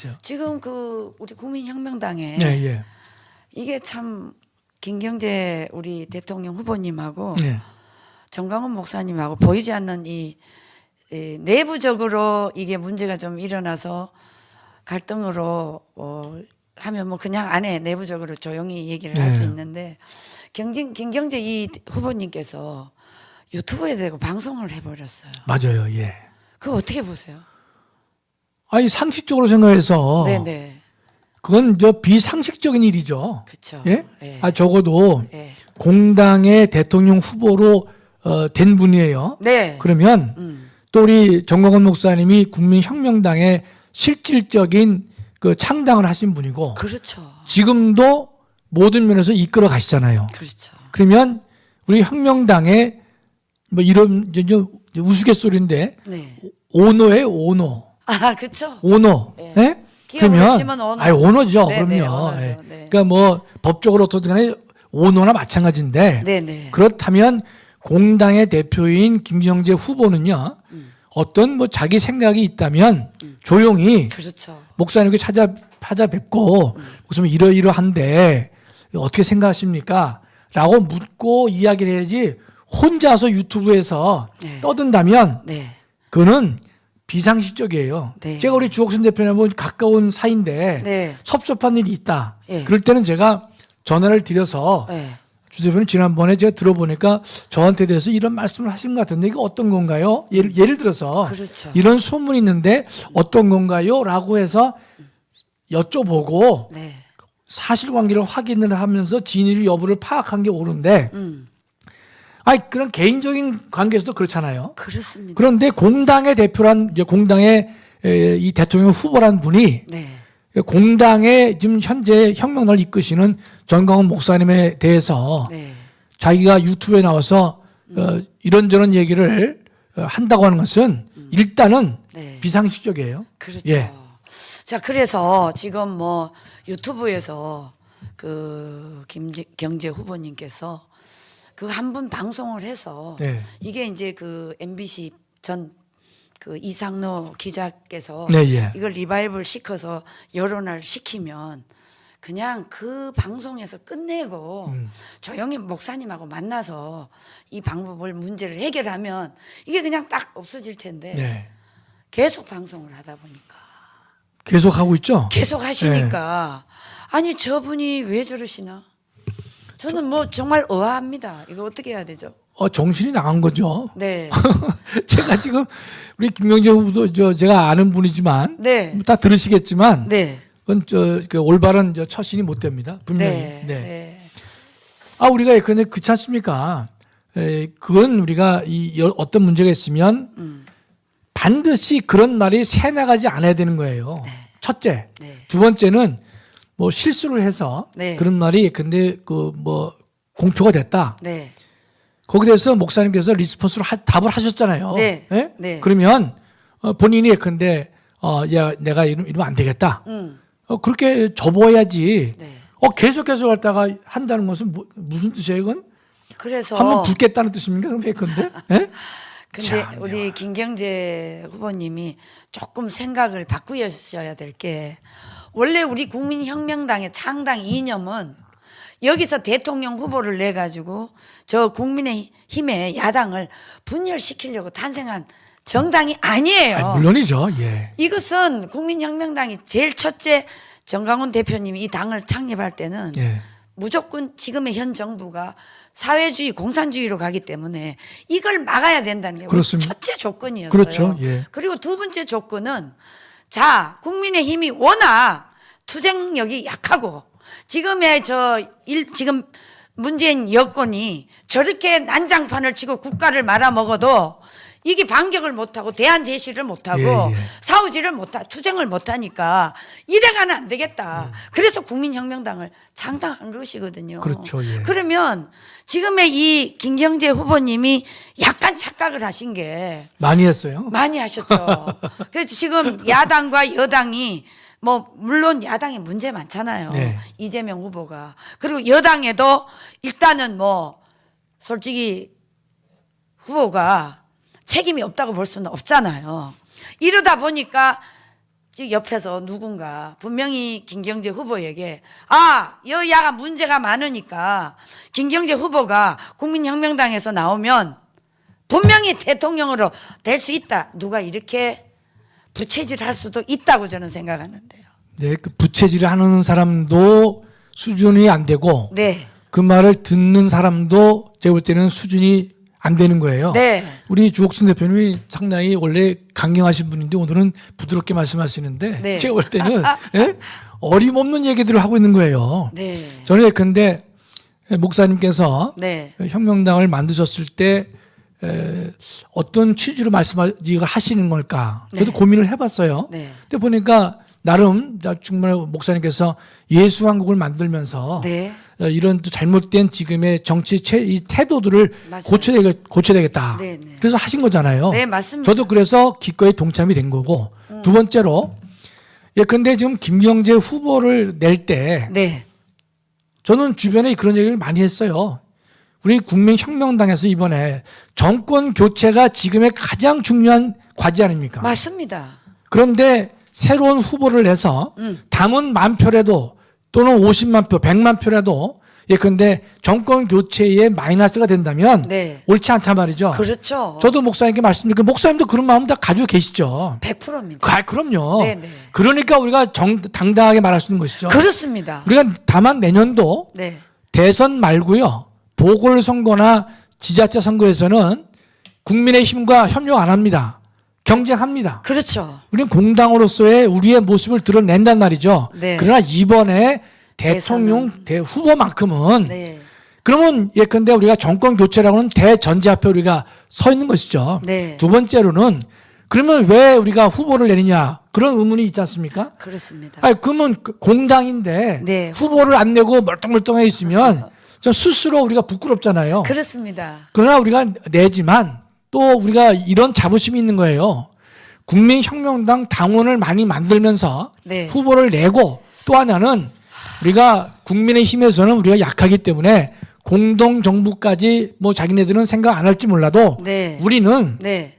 말씀하세요. 지금 우리 국민혁명당에 네, 예. 이게 참 김경재 우리 대통령 후보님하고 네. 정광훈 목사님하고 보이지 않는 이 내부적으로 이게 문제가 좀 일어나서 갈등으로 하면 뭐 그냥 안에 내부적으로 조용히 얘기를 할 수 있는데 김경재 이 후보님께서 유튜브에 대고 방송을 해버렸어요. 맞아요. 예. 그거 어떻게 보세요? 아니 상식적으로 생각해서 네네. 그건 비상식적인 일이죠. 그렇죠. 예? 예. 적어도 예. 공당의 대통령 후보로 된 분이에요. 네. 그러면 또 우리 정광훈 목사님이 국민혁명당의 실질적인 그 창당을 하신 분이고 그렇죠. 지금도 모든 면에서 이끌어 가시잖아요. 그렇죠. 그러면 우리 혁명당의 뭐 이런 이제 우스갯소리인데 네. 오너예요, 오너. 아, 그렇죠. 오너. 예. 예? 기업으로 치면 오너. 아니, 오너죠. 네, 네, 그럼요. 오너죠. 예. 네. 그러니까 뭐 법적으로 어떻든 간에 오너나 마찬가지인데 네네. 그렇다면 공당의 대표인 김경재 후보는요. 어떤 뭐 자기 생각이 있다면 조용히 그렇죠. 목사님께 찾아뵙고 무슨 이러이러한데 어떻게 생각하십니까? 라고 묻고 이야기를 해야지 혼자서 유튜브에서 네. 떠든다면 네. 그거는 비상식적이에요. 네. 제가 우리 주옥순 대표님하고 가까운 사이인데 네. 섭섭한 일이 있다. 예. 그럴 때는 제가 전화를 드려서 네. 주 대표님 지난번에 제가 들어보니까 저한테 대해서 이런 말씀을 하신 것 같은데 이거 어떤 건가요? 예를 들어서 그렇죠. 이런 소문이 있는데 어떤 건가요? 라고 해서 여쭤보고 네. 사실관계를 확인을 하면서 진위 여부를 파악한 게 옳은데 그런 개인적인 관계에서도 그렇잖아요. 그렇습니다. 그런데 공당의 대표란 이제 공당의 이 대통령 후보란 분이 네. 공당의 지금 현재 혁명을 이끄시는 정광훈 목사님에 대해서 네. 자기가 유튜브에 나와서 이런저런 얘기를 한다고 하는 것은 일단은 네. 비상식적이에요. 그렇죠. 예. 자, 그래서 지금 뭐 유튜브에서 김경재 후보님께서 그 한 분 방송을 해서 네. 이게 이제 MBC 전 이상로 기자께서 네, 예. 이걸 리바이벌 시켜서 여론을 시키면 그냥 그 방송에서 끝내고 조용히 목사님하고 만나서 이 방법을 문제를 해결하면 이게 그냥 딱 없어질 텐데 네. 계속 방송을 하다 보니까 계속 하고 있죠. 계속 하시니까 아니 저분이 왜 저러시나 저는 뭐 정말 의아합니다. 이거 어떻게 해야 되죠? 정신이 나간 거죠. 네. 제가 지금 우리 김경재 후보도 제가 아는 분이지만 네. 다 들으시겠지만 네. 그건 그 올바른 처신이 못 됩니다. 분명히. 네. 네. 네. 우리가 예컨대 그렇지 않습니까? 그건 우리가 어떤 문제가 있으면 반드시 그런 말이 새나가지 않아야 되는 거예요. 네. 첫째. 네. 두 번째는 뭐 실수를 해서 네. 그런 말이 근데 공표가 됐다. 네. 거기에 대해서 목사님께서 리스폰스로 답을 하셨잖아요. 네. 예? 네. 그러면 본인이 예컨대 야 내가 이러면 안 되겠다. 그렇게 접어야지. 네. 계속 갔다가 한다는 것은 무슨 뜻이에요, 이건? 그래서 한번 붙겠다는 뜻입니까? 그럼 예컨대? 예? 근데 참, 우리 김경재 후보님이 조금 생각을 바꾸셔야 될 게 원래 우리 국민혁명당의 창당 이념은 여기서 대통령 후보를 내 가지고 저 국민의힘의 야당을 분열시키려고 탄생한 정당이 아니에요. 물론이죠. 예. 이것은 국민혁명당이 제일 첫째 정광훈 대표님이 이 당을 창립할 때는 예. 무조건 지금의 현 정부가 사회주의 공산주의로 가기 때문에 이걸 막아야 된다는 게 우리 그렇습니다. 첫째 조건이었어요. 그렇죠. 예. 그리고 두 번째 조건은 자 국민의힘이 워낙 투쟁력이 약하고 지금의 지금 문재인 여건이 저렇게 난장판을 치고 국가를 말아먹어도 이게 반격을 못하고 대안 제시를 못하고 예, 예. 싸우지를 못하고 투쟁을 못하니까 이래가는 안 되겠다. 그래서 국민혁명당을 창당한 것이거든요. 그렇죠. 예. 그러면 지금의 이 김경재 후보님이 약간 착각을 하신 게 많이 했어요. 많이 하셨죠. 그래서 지금 야당과 여당이 뭐 물론 야당에 문제 많잖아요. 네. 이재명 후보가. 그리고 여당에도 일단은 뭐 솔직히 후보가 책임이 없다고 볼 수는 없잖아요. 이러다 보니까 지금 옆에서 누군가 분명히 김경재 후보에게 여야가 문제가 많으니까 김경재 후보가 국민혁명당에서 나오면 분명히 대통령으로 될 수 있다. 누가 이렇게 부채질할 수도 있다고 저는 생각하는데요. 네, 그 부채질을 하는 사람도 수준이 안 되고 네. 그 말을 듣는 사람도 제가 볼 때는 수준이 안 되는 거예요. 네. 우리 주옥순 대표님이 상당히 원래 강경하신 분인데 오늘은 부드럽게 말씀하시는데 네. 제가 볼 때는 예? 어림없는 얘기들을 하고 있는 거예요. 네. 저는 근데 목사님께서 네. 혁명당을 만드셨을 때 어떤 취지로 말씀하시는 걸까? 저도 네. 고민을 해봤어요. 네. 근데 보니까 나름 정말 목사님께서 예수한국을 만들면서 네. 이런 또 잘못된 지금의 정치 이 태도들을 맞아요. 고쳐야 되겠다. 네, 네. 그래서 하신 거잖아요. 네, 맞습니다. 저도 그래서 기꺼이 동참이 된 거고 두 번째로 근데 지금 김경재 후보를 낼 때 네. 저는 주변에 그런 얘기를 많이 했어요. 우리 국민혁명당에서 이번에 정권 교체가 지금의 가장 중요한 과제 아닙니까? 맞습니다. 그런데 새로운 후보를 내서 당은 10,000표라도 또는 50만 표, 100만 표라도 근데 정권 교체에 마이너스가 된다면 네. 옳지 않단 말이죠. 그렇죠. 저도 목사님께 말씀드리고 목사님도 그런 마음 다 가지고 계시죠. 100%입니다. 그럼요. 네네. 그러니까 우리가 당당하게 말할 수 있는 것이죠. 그렇습니다. 우리가 다만 내년도 네. 대선 말고요. 보궐선거나 지자체 선거에서는 국민의힘과 협력 안 합니다. 경쟁합니다. 그렇죠. 우리는 공당으로서의 우리의 모습을 드러낸단 말이죠. 네. 그러나 이번에 대통령 후보만큼은 네. 그러면 예컨대 우리가 정권 교체라고는 대전제 앞에 우리가 서 있는 것이죠. 네. 두 번째로는 그러면 왜 우리가 후보를 내느냐 그런 의문이 있지 않습니까? 그렇습니다. 그러면 공당인데 네. 후보를 안 내고 멀뚱멀뚱해 있으면 좀 스스로 우리가 부끄럽잖아요. 그렇습니다. 그러나 우리가 내지만 또 우리가 이런 자부심이 있는 거예요. 국민혁명당 당원을 많이 만들면서 네. 후보를 내고 또 하나는 우리가 국민의힘에서는 우리가 약하기 때문에 공동정부까지 뭐 자기네들은 생각 안 할지 몰라도 네. 우리는 네.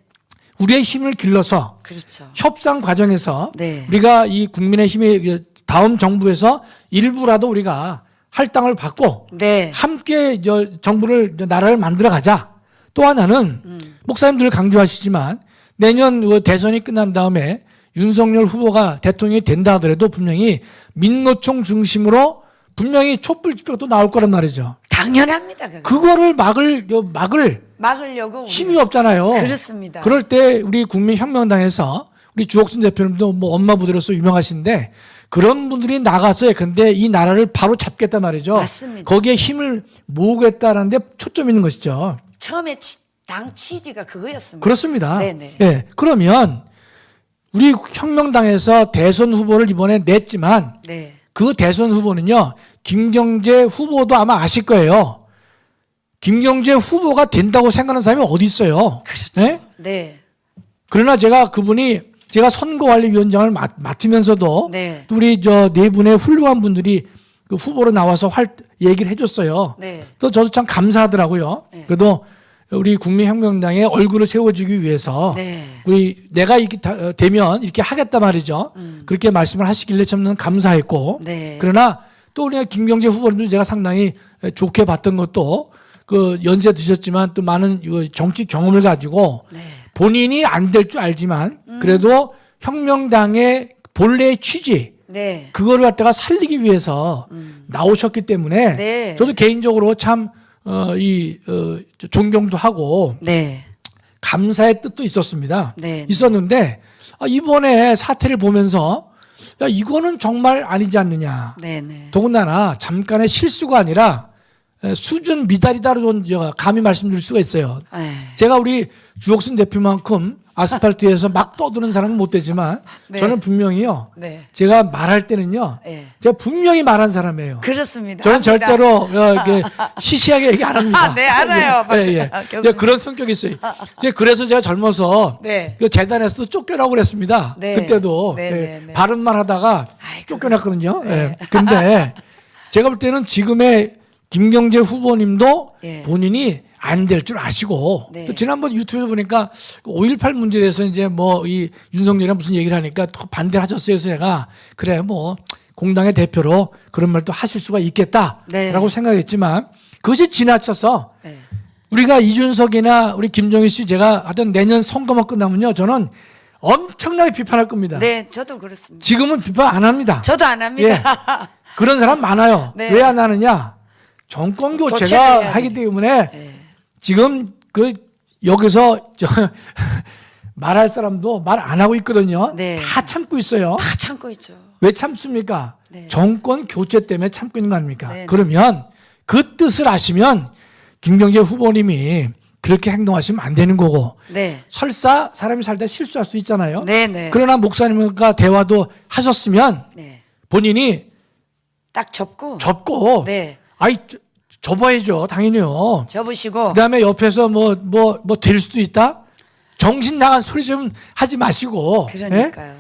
우리의 힘을 길러서 그렇죠. 협상 과정에서 네. 우리가 이 국민의힘의 다음 정부에서 일부라도 우리가 할당을 받고 네. 함께 정부를 나라를 만들어 가자. 또 하나는 목사님들 강조하시지만 내년 대선이 끝난 다음에 윤석열 후보가 대통령이 된다 하더라도 분명히 민노총 중심으로 분명히 촛불집회가 또 나올 거란 말이죠. 당연합니다. 그거를 막을 막으려고 힘이 없잖아요. 그렇습니다. 그럴 때 우리 국민혁명당에서 우리 주옥순 대표님도 뭐 엄마 부대로서 유명하신데 그런 분들이 나가서 근데 이 나라를 바로 잡겠단 말이죠. 맞습니다. 거기에 힘을 모으겠다라는 데 초점 있는 것이죠. 처음에 당 취지가 그거였습니다. 그렇습니다. 네네. 예. 그러면 우리 혁명당에서 대선 후보를 이번에 냈지만 네. 그 대선 후보는요. 김경재 후보도 아마 아실 거예요. 김경재 후보가 된다고 생각하는 사람이 어디 있어요? 그렇죠. 예? 네. 그러나 제가 선거관리위원장을 맡으면서도 네. 또 우리 네 분의 훌륭한 분들이 그 후보로 나와서 얘기를 해줬어요. 네. 또 저도 참 감사하더라고요. 네. 그래도 우리 국민혁명당의 얼굴을 세워주기 위해서 네. 내가 이렇게 되면 이렇게 하겠다 말이죠. 그렇게 말씀을 하시길래 저는 감사했고 네. 그러나 또 우리 김경재 후보님도 제가 상당히 좋게 봤던 것도 그 연세 드셨지만 또 많은 정치 경험을 가지고 네. 본인이 안 될 줄 알지만 그래도 혁명당의 본래의 취지 네. 그거를 갖다가 살리기 위해서 나오셨기 때문에 네. 저도 개인적으로 참 존경도 하고 네. 감사의 뜻도 있었습니다. 네. 있었는데 이번에 사태를 보면서 야 이거는 정말 아니지 않느냐. 네. 네. 더군다나 잠깐의 실수가 아니라 수준 미달이다로 저는 제가 감히 말씀드릴 수가 있어요. 에이. 제가 우리 주옥순 대표만큼 아스팔트에서 막 떠드는 사람은 못 되지만 네. 저는 분명히요. 네. 제가 말할 때는요. 네. 제가 분명히 말한 사람이에요. 그렇습니다. 저는 합니다. 절대로 이렇게 시시하게 얘기 안 합니다. 네, 알아요. 예. 교수님. 그런 성격이 있어요. 그래서 제가 젊어서 네. 그 재단에서도 쫓겨나고 그랬습니다. 네. 그때도 네, 네, 네. 바른 말 하다가 아이고. 쫓겨났거든요. 네. 근데 제가 볼 때는 지금의 김경재 후보님도 예. 본인이 안 될 줄 아시고 네. 또 지난번 유튜브에 보니까 5.18 문제에 대해서 이제 뭐 이 윤석열이랑 무슨 얘기를 하니까 또 반대를 하셨어요. 그래서 내가 그래 뭐 공당의 대표로 그런 말도 하실 수가 있겠다라고 네. 생각했지만 그것이 지나쳐서 네. 우리가 이준석이나 우리 김종인 씨 제가 하여튼 내년 선거만 끝나면요 저는 엄청나게 비판할 겁니다. 네, 저도 그렇습니다. 지금은 비판 안 합니다. 저도 안 합니다. 그런 사람 많아요. 네. 왜 안 하느냐? 정권 교체를 교체가 해야 하기 돼. 때문에 네. 지금 그 여기서 말할 사람도 말 안 하고 있거든요. 네. 다 참고 있어요. 다 참고 있죠. 왜 참습니까? 네. 정권 교체 때문에 참고 있는 거 아닙니까? 네. 그러면 그 뜻을 아시면 김경재 후보님이 그렇게 행동하시면 안 되는 거고 네. 설사 사람이 살다 실수할 수 있잖아요. 네, 네. 그러나 목사님과 대화도 하셨으면 네. 본인이 딱 접고 접고 네. 아이 접어야죠. 당연히요. 접으시고 그다음에 옆에서 뭐 될 수도 있다. 정신 나간 소리 좀 하지 마시고. 그러니까요.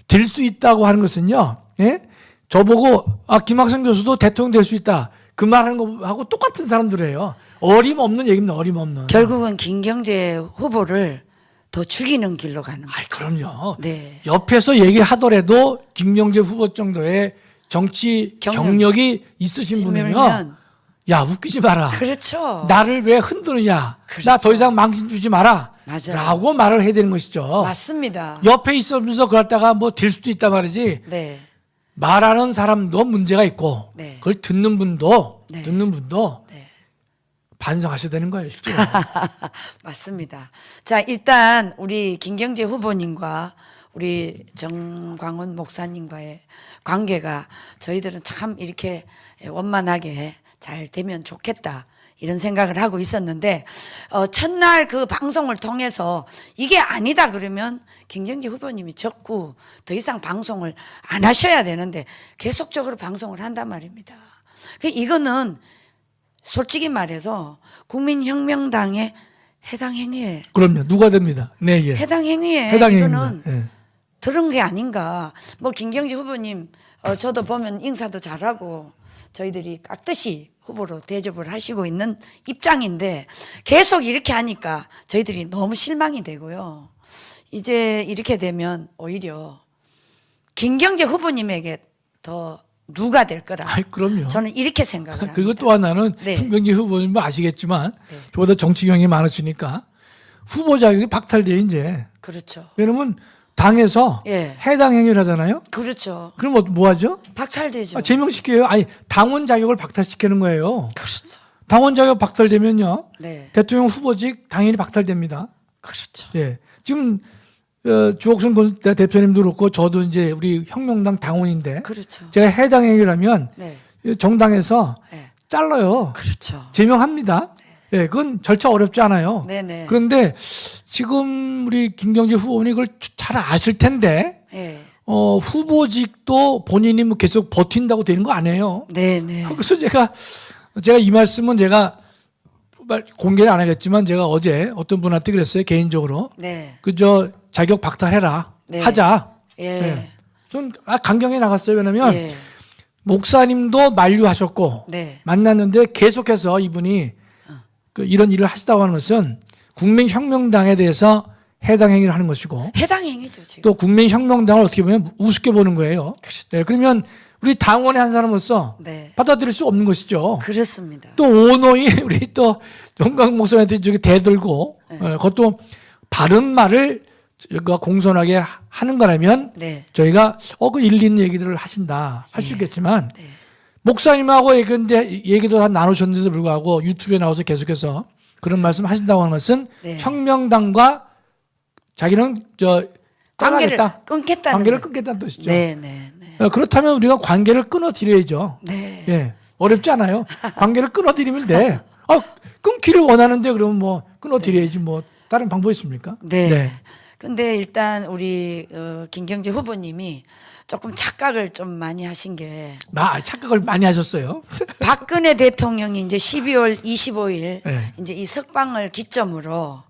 될 수 있다고 하는 것은요. 예? 저보고 김학성 교수도 대통령 될 수 있다. 그 말하는 거하고 똑같은 사람들이에요. 어림없는 얘기입니다. 어림없는. 결국은 김경재 후보를 더 죽이는 길로 가는 거예요. 그럼요. 네. 옆에서 얘기하더라도 김경재 후보 정도의 정치 경력이 있으신 분은요. 있으면 야 웃기지 마라. 그렇죠. 나를 왜 흔드느냐. 그렇죠. 나 더 이상 망신 주지 마라. 맞아요. 라고 말을 해야 되는 것이죠. 맞습니다. 옆에 있으면서 그러다가 뭐 될 수도 있단 말이지. 네. 말하는 사람도 문제가 있고 네. 그걸 듣는 분도 네. 네. 네. 반성하셔야 되는 거예요. 실제로. 맞습니다. 자, 일단 우리 김경재 후보님과 우리 정광훈 목사님과의 관계가 저희들은 참 이렇게 원만하게 잘 되면 좋겠다. 이런 생각을 하고 있었는데 첫날 그 방송을 통해서 이게 아니다 그러면 김경재 후보님이 적고 더 이상 방송을 안 하셔야 되는데 계속적으로 방송을 한단 말입니다. 이거는 솔직히 말해서 국민혁명당의 해당 행위에 그럼요. 누가 됩니다. 네, 예. 해당 행위에 해당 이거는 행위입니다. 예. 들은 게 아닌가. 뭐 김경재 후보님 저도 보면 인사도 잘하고 저희들이 깍듯이 후보로 대접을 하시고 있는 입장인데 계속 이렇게 하니까 저희들이 너무 실망이 되고요. 이제 이렇게 되면 오히려 김경재 후보님에게 더 누가 될 거라. 그럼요. 저는 이렇게 생각을 합니다. 그리고 또 하나는 네. 김경재 후보님도 아시겠지만 네. 저보다 정치 경험이 많으시니까 후보 자격이 박탈돼요 이제. 그렇죠. 왜냐면 당에서 예. 해당 행위를 하잖아요. 그렇죠. 그럼 뭐 하죠? 박탈되죠. 제명시켜요. 아니 당원 자격을 박탈시키는 거예요. 그렇죠. 당원 자격 박탈되면요. 네. 대통령 후보직 당연히 박탈됩니다. 그렇죠. 예. 지금 주옥순 대표님도 그렇고 저도 이제 우리 혁명당 당원인데 그렇죠. 제가 해당 행위를 하면 네. 정당에서 네. 잘라요. 그렇죠. 제명합니다. 예, 그건 절차 어렵지 않아요. 네네. 그런데 지금 우리 김경재 후보님 그걸 잘 아실 텐데 네. 후보직도 본인이 뭐 계속 버틴다고 되는 거 아니에요. 네네. 그래서 제가 이 말씀은 제가 공개는 안 하겠지만 제가 어제 어떤 분한테 그랬어요. 개인적으로. 네. 그저 자격 박탈해라. 네. 하자. 예. 네. 전 강경에 나갔어요. 왜냐면 예. 목사님도 만류하셨고 네. 만났는데 계속해서 이분이 이런 일을 하시다고 하는 것은 국민혁명당에 대해서 해당 행위를 하는 것이고 해당 행위죠, 지금. 또 국민혁명당을 어떻게 보면 우습게 보는 거예요. 그렇죠. 네, 그러면 우리 당원의 한 사람으로서 네. 받아들일 수 없는 것이죠. 그렇습니다. 또 오노이 우리 또 정강 목사님한테 저기 대들고 그것도 바른 말을 공손하게 하는 거라면 네. 저희가 그 일리 있는 얘기들을 하신다 할 수 있겠지만 네. 목사님하고 얘기도 다 나누셨는데도 불구하고 유튜브에 나와서 계속해서 그런 말씀 하신다고 하는 것은 네. 혁명당과 자기는 관계를 떠나겠다. 끊겠다는 관계를 거. 끊겠다는 뜻이죠. 네, 네, 네. 그렇다면 우리가 관계를 끊어드려야죠. 네. 예, 어렵지 않아요. 관계를 끊어드리면 돼. 끊기를 원하는데 그러면 뭐 끊어드려야지 뭐 다른 방법이 있습니까? 네. 근데 일단 우리 김경재 후보님이 조금 착각을 좀 많이 하신 게 착각을 많이 하셨어요. 박근혜 대통령이 이제 12월 25일 네. 이제 이 석방을 기점으로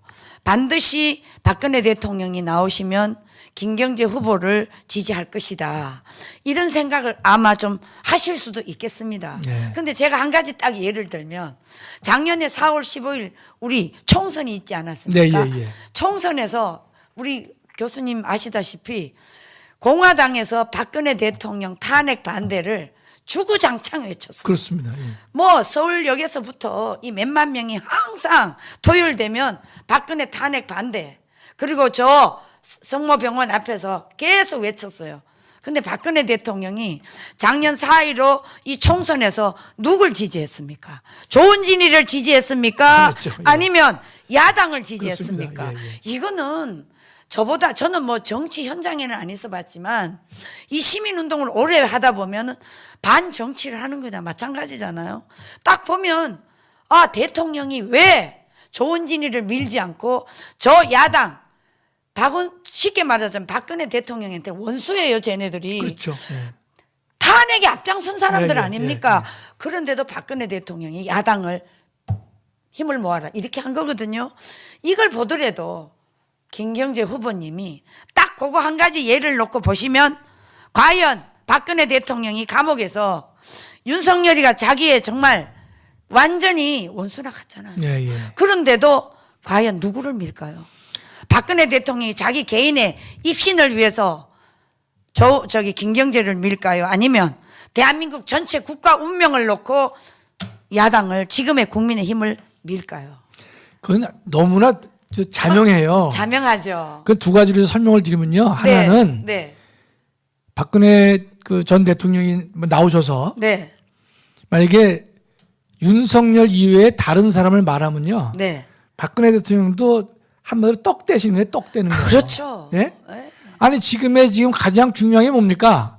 반드시 박근혜 대통령이 나오시면 김경재 후보를 지지할 것이다. 이런 생각을 아마 좀 하실 수도 있겠습니다. 네. 근데 제가 한 가지 딱 예를 들면 작년에 4월 15일 우리 총선이 있지 않았습니까? 네, 예, 예. 총선에서 우리 교수님 아시다시피 공화당에서 박근혜 대통령 탄핵 반대를 주구장창 외쳤어요. 그렇습니다. 예. 뭐 서울역에서부터 이 몇만 명이 항상 토요일 되면 박근혜 탄핵 반대, 그리고 저 성모병원 앞에서 계속 외쳤어요. 근데 박근혜 대통령이 작년 4.15 이 총선에서 누굴 지지했습니까? 조은진이를 지지했습니까? 그렇죠. 예. 아니면 야당을 지지했습니까? 그렇습니다. 예, 예. 이거는 저보다, 저는 뭐 정치 현장에는 안 있어 봤지만 이 시민운동을 오래 하다 보면은 반정치를 하는 거나 마찬가지잖아요. 딱 보면 아, 대통령이 왜 조은진이를 밀지 않고 저 야당 쉽게 말하자면 박근혜 대통령한테 원수예요, 쟤네들이. 그렇죠. 예. 탄핵에 앞장선 사람들 예, 예, 아닙니까? 예, 예. 그런데도 박근혜 대통령이 야당을 힘을 모아라 이렇게 한 거거든요. 이걸 보더라도 김경재 후보님이 딱 그거 한 가지 예를 놓고 보시면 과연 박근혜 대통령이 감옥에서 윤석열이가 자기의 정말 완전히 원수나 같잖아요. 예, 예. 그런데도 과연 누구를 밀까요? 박근혜 대통령이 자기 개인의 입신을 위해서 저기 김경재를 밀까요? 아니면 대한민국 전체 국가 운명을 놓고 야당을, 지금의 국민의힘을 밀까요? 그건 너무나 자명해요. 자명하죠. 그 두 가지로 설명을 드리면요. 하나는 네. 박근혜 그 전 대통령이 나오셔서 네. 만약에 윤석열 이외에 다른 사람을 말하면요. 네. 박근혜 대통령도 한마디로 떡 대시는 거예요. 떡 대는 거예요. 그렇죠. 예? 네. 아니 지금 가장 중요한 게 뭡니까?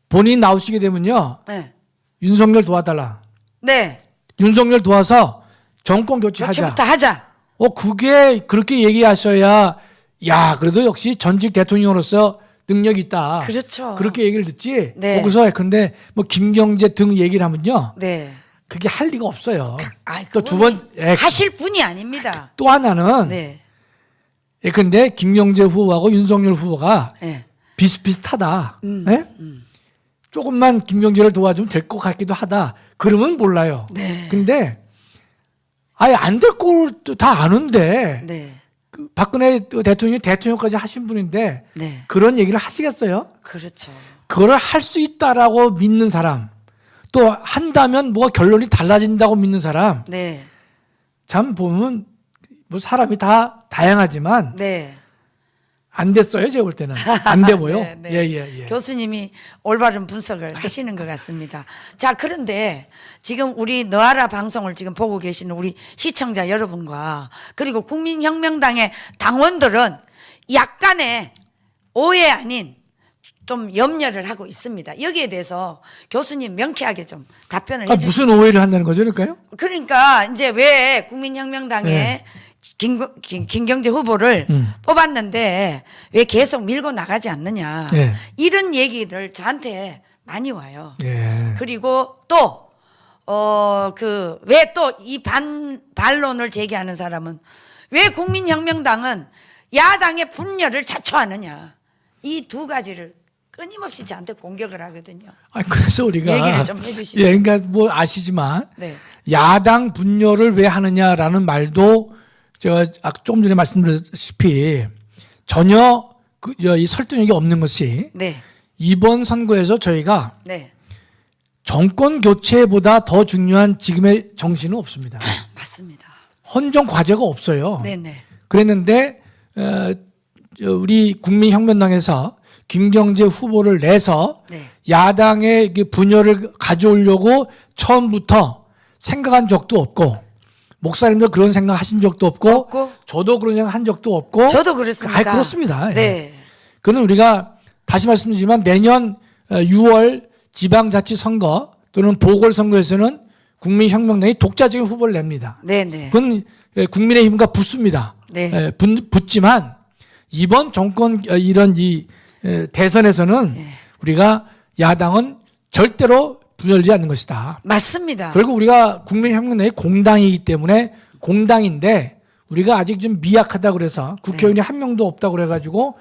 본인이 나오시게 되면요. 네. 윤석열 도와달라. 네. 윤석열 도와서 정권 교체하자. 교체부터 하자. 그게 그렇게 얘기하셔야 야 그래도 역시 전직 대통령으로서 능력이 있다. 그렇죠. 그렇게 얘기를 듣지. 네. 거기서 근데 뭐 김경재 등 얘기를 하면요. 네. 그게 할 리가 없어요. 아이, 또 두 번, 하실 분이 아닙니다. 또 하나는 네. 근데 김경재 후보하고 윤석열 후보가 네. 비슷비슷하다. 예? 조금만 김경재를 도와주면 될 것 같기도 하다. 그러면 몰라요. 네. 근데 아예 안 될 걸 다 아는데 네. 그 박근혜 대통령이 대통령까지 하신 분인데 네. 그런 얘기를 하시겠어요? 그렇죠. 그거를 할 수 있다라고 믿는 사람, 또 한다면 뭐가 결론이 달라진다고 믿는 사람, 네. 참 보면 뭐 사람이 다 다양하지만 네. 안 됐어요. 제가 볼 때는 안 돼 보여. 네, 네. 예. 교수님이 올바른 분석을 하시는 것 같습니다. 자, 그런데 지금 우리 너아라 방송을 지금 보고 계시는 우리 시청자 여러분과 그리고 국민혁명당의 당원들은 약간의 오해 아닌 좀 염려를 하고 있습니다. 여기에 대해서 교수님 명쾌하게 좀 답변을 해주시죠. 무슨 오해를 한다는 거죠, 그러니까요? 그러니까 이제 왜 국민혁명당에 네. 김경재 후보를 뽑았는데 왜 계속 밀고 나가지 않느냐. 네. 이런 얘기들 저한테 많이 와요. 예. 그리고 또, 왜 또 이 반론을 제기하는 사람은 왜 국민혁명당은 야당의 분열을 자초하느냐. 이 두 가지를 끊임없이 저한테 공격을 하거든요. 그래서 우리가 얘기를 좀 해주시죠. 예, 그러니까 뭐 아시지만 네. 야당 분열을 왜 하느냐라는 말도 제가 조금 전에 말씀드렸다시피 전혀 이 설득력이 없는 것이 네. 이번 선거에서 저희가 네. 정권 교체보다 더 중요한 지금의 정신은 없습니다. 맞습니다. 헌정 과제가 없어요. 네네. 그랬는데 우리 국민혁명당에서 김경재 후보를 내서 네. 야당의 분열을 가져오려고 처음부터 생각한 적도 없고 목사님도 그런 생각 하신 적도 없고 저도 그런 생각 한 적도 없고 저도 그렇습니다. 그렇습니다. 네. 예. 그는 우리가 다시 말씀드리지만 내년 6월 지방자치선거 또는 보궐선거에서는 국민혁명당이 독자적인 후보를 냅니다. 네네. 그건 국민의힘과 붙습니다. 네. 붙지만 이번 정권 이런 이 대선에서는 네. 우리가 야당은 절대로 분열되지 않는 것이다. 맞습니다. 결국 우리가 국민혁명당이 공당이기 때문에 공당인데 우리가 아직 좀 미약하다 그래서 국회의원이 한 명도 없다 그래가지고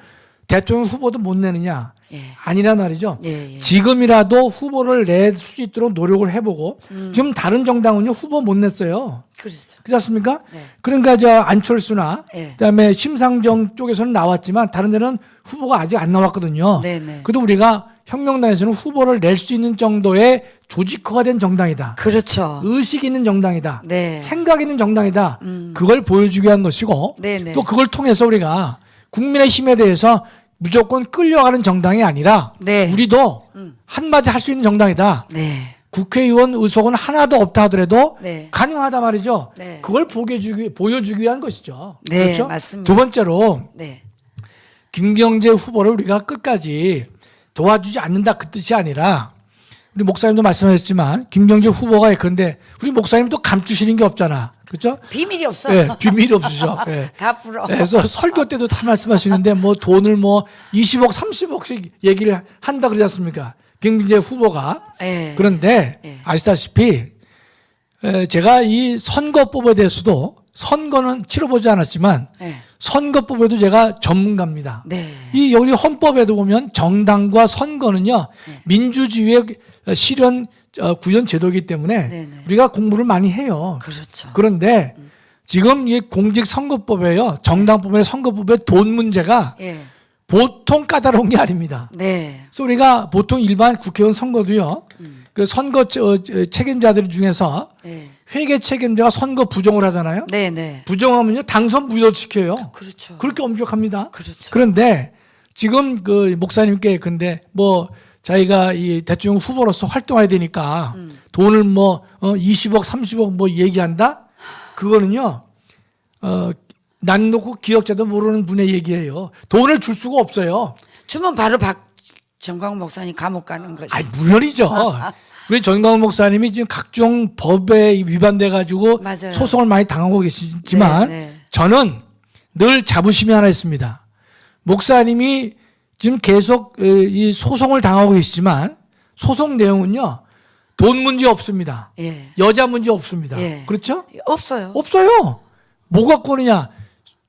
대통령 후보도 못 내느냐? 예. 아니란 말이죠. 예, 예. 지금이라도 후보를 낼 수 있도록 노력을 해보고 지금 다른 정당은요 후보 못 냈어요. 그렇죠. 그렇지 않습니까? 네. 그러니까 저 안철수나 예. 그다음에 심상정 쪽에서는 나왔지만 다른 데는 후보가 아직 안 나왔거든요. 네네. 그래도 우리가 혁명당에서는 후보를 낼 수 있는 정도의 조직화가 된 정당이다. 그렇죠. 의식 있는 정당이다. 네. 생각 있는 정당이다. 그걸 보여주기 위한 것이고 네네. 또 그걸 통해서 우리가 국민의힘에 대해서 무조건 끌려가는 정당이 아니라 네. 우리도 한마디 할 수 있는 정당이다. 네. 국회의원 의석은 하나도 없다 하더라도 네. 가능하다 말이죠. 네. 그걸 보여주기 위한 것이죠. 네, 그렇죠? 맞습니다. 두 번째로 네. 김경재 후보를 우리가 끝까지 도와주지 않는다 그 뜻이 아니라 우리 목사님도 말씀하셨지만 김경재 후보가 예컨대 우리 목사님도 감추시는 게 없잖아. 그렇죠? 비밀이 없어. 예, 비밀이 없으셔. 예. 다 풀어. 그래서 설교 때도 다 말씀하시는데 뭐 돈을 뭐 20억, 30억씩 얘기를 한다 그러지 않습니까? 김경재 후보가. 예. 그런데 예. 아시다시피 제가 이 선거법에 대해서도 선거는 치러보지 않았지만 예. 선거법에도 제가 전문가입니다. 네. 이 여기 헌법에도 보면 정당과 선거는요 민주주의의 실현 구현 제도이기 때문에 네네. 우리가 공부를 많이 해요. 그렇죠. 그런데 지금 이 공직선거법에요 정당법의 선거법의 돈 문제가 예. 보통 까다로운 게 아닙니다. 네. 그래서 우리가 보통 일반 국회의원 선거도요 그 선거 책임자들 중에서 네. 회계 책임자가 선거 부정을 하잖아요. 네, 네. 부정하면요 당선 무효시켜요. 그렇죠. 그렇게 엄격합니다. 그렇죠. 그런데 지금 그 목사님께 근데 뭐 자기가 이 대통령 후보로서 활동해야 되니까 돈을 뭐 20억, 30억 뭐 얘기한다? 그거는요. 난 놓고 기억자도 모르는 분의 얘기예요. 돈을 줄 수가 없어요. 주면 바로 정광훈 목사님 감옥 가는 거지. 아, 물론이죠. 우리 정광훈 목사님이 지금 각종 법에 위반돼 가지고 맞아요. 소송을 많이 당하고 계시지만 네, 네. 저는 늘 자부심이 하나 있습니다. 목사님이 지금 계속 이 소송을 당하고 계시지만 소송 내용은요 돈 문제 없습니다. 예. 여자 문제 없습니다. 예. 그렇죠? 없어요. 없어요. 뭐 갖고 오느냐?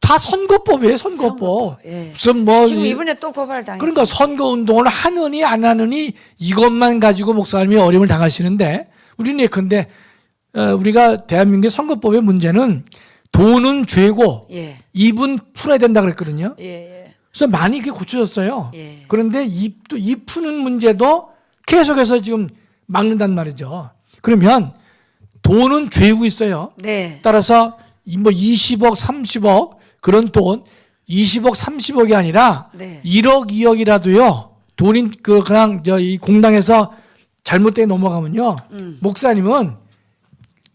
다 선거법이에요, 선거법. 예. 무슨 뭐 지금 이번에 또 고발당했죠. 그러니까 선거 운동을 하느니 안 하느니 이것만 가지고 목사님이 어려움을 당하시는데 우리는 예컨대 우리가 대한민국의 선거법의 문제는 돈은 죄고 예. 입은 풀어야 된다 그랬거든요. 예. 예. 그래서 많이 그게 고쳐졌어요. 예. 그런데 입 푸는 문제도 계속해서 지금 막는단 말이죠. 그러면 돈은 죄고 있어요. 네. 따라서 뭐 20억, 30억 그런 돈 20억, 30억이 아니라 네. 1억, 2억이라도요. 돈이 그냥 이 공당에서 잘못되게 넘어가면요. 목사님은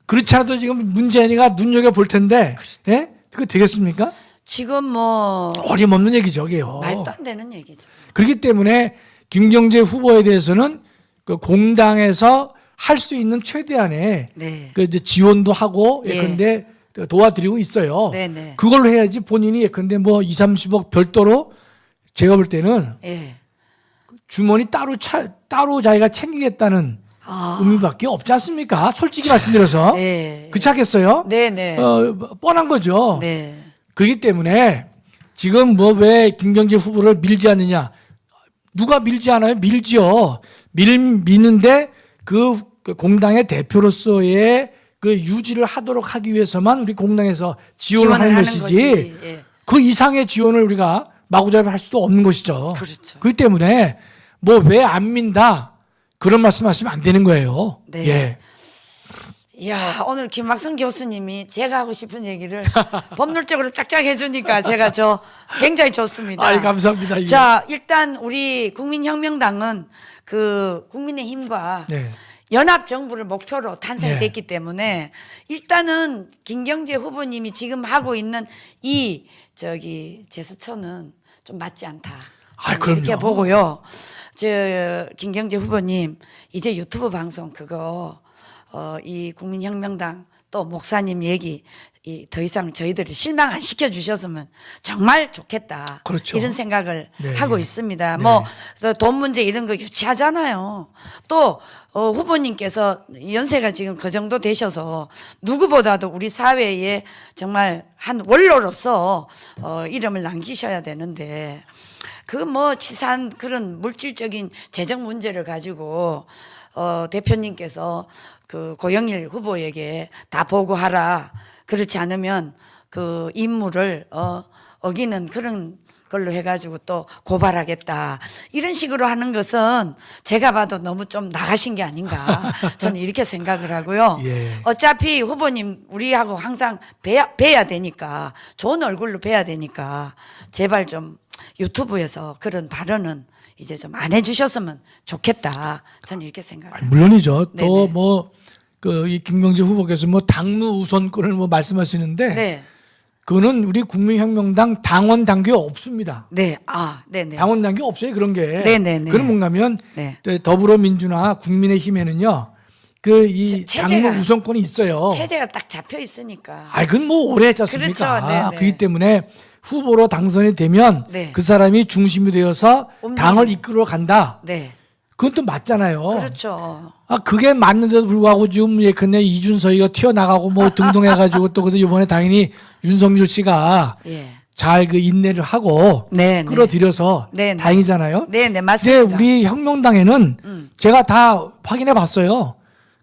그렇지 않아도 지금 문재인이가 눈여겨 볼 텐데, 예? 그거 되겠습니까? 지금 뭐 어림없는 얘기죠, 이게요. 말도 안 되는 얘기죠. 그렇기 때문에 김경재 후보에 대해서는 그 공당에서 할 수 있는 최대한의 네. 그 이제 지원도 하고 예. 예컨대 도와드리고 있어요. 네네. 그걸로 해야지 본인이 예컨대 뭐 2, 30억 별도로 제가 볼 때는 예. 주머니 따로 자기가 챙기겠다는 의미밖에 없지 않습니까? 솔직히 말씀드려서. 예. 그렇지 않겠어요? 네네. 뻔한 거죠. 네. 그렇기 때문에 지금 뭐 왜 김경재 후보를 밀지 않느냐. 누가 밀지 않아요? 밀지요. 미는데 그 공당의 대표로서의 그 유지를 하도록 하기 위해서만 우리 공당에서 지원을 하는 것이지 거지. 예. 그 이상의 지원을 우리가 마구잡이 할 수도 없는 것이죠. 그렇죠. 그렇기 때문에 뭐 왜 안 민다 그런 말씀하시면 안 되는 거예요. 네. 예. 이야, 오늘 김학성 교수님이 제가 하고 싶은 얘기를 법률적으로 짝짝 해주니까 제가 굉장히 좋습니다. 아이 감사합니다. 이게. 자, 일단 우리 국민혁명당은 그 국민의힘과 네. 연합 정부를 목표로 탄생됐기 네. 때문에 일단은 김경재 후보님이 지금 하고 있는 이 제스처는 좀 맞지 않다. 그럼요. 이렇게 보고요. 김경재 후보님 이제 유튜브 방송 그거 이 국민혁명당 또 목사님 얘기 더 이상 저희들을 실망 안 시켜 주셨으면 정말 좋겠다. 그렇죠. 이런 생각을 네. 하고 있습니다. 네. 뭐 돈 문제 이런 거 유치하잖아요. 또 후보님께서 연세가 지금 그 정도 되셔서 누구보다도 우리 사회에 정말 한 원로로서 이름을 남기셔야 되는데 그 뭐 치사한 그런 물질적인 재정 문제를 가지고 대표님께서 그 고영일 후보에게 다 보고하라. 그렇지 않으면 그 임무를 어기는 그런 걸로 해가지고 또 고발하겠다. 이런 식으로 하는 것은 제가 봐도 너무 좀 나가신 게 아닌가. 저는 이렇게 생각을 하고요. 예. 어차피 후보님 우리하고 항상 뵈야 되니까 좋은 얼굴로 뵈야 되니까 제발 좀 유튜브에서 그런 발언은 이제 좀 안 해주셨으면 좋겠다. 저는 이렇게 생각합니다. 물론이죠. 네네. 또 뭐 그 이 김명재 후보께서 뭐 당무 우선권을 뭐 말씀하시는데 네. 그거는 우리 국민혁명당 당원 당규에 없습니다. 네. 아, 네네. 당원 당규 없어요 그런 게. 네네네. 그건 뭔가면 네. 더불어민주나 국민의힘에는요 그 이 체제가- 당무 우선권이 있어요. 체제가 딱 잡혀 있으니까. 아, 그건 뭐 오래 했지 않습니까? 그렇죠. 네네. 그렇기 때문에 후보로 당선이 되면 네. 그 사람이 중심이 되어서 당을 이끌어 간다. 네. 그건 또 맞잖아요. 그렇죠. 아, 그게 맞는데도 불구하고 지금 예컨대 이준석이가 튀어나가고 뭐 등등해가지고 또 근데 이번에 당연히 윤석열 씨가 예. 잘 그 인내를 하고 네, 끌어들여서 네, 네. 다행이잖아요. 네, 네, 근데 맞습니다. 우리 혁명당에는 제가 다 확인해 봤어요.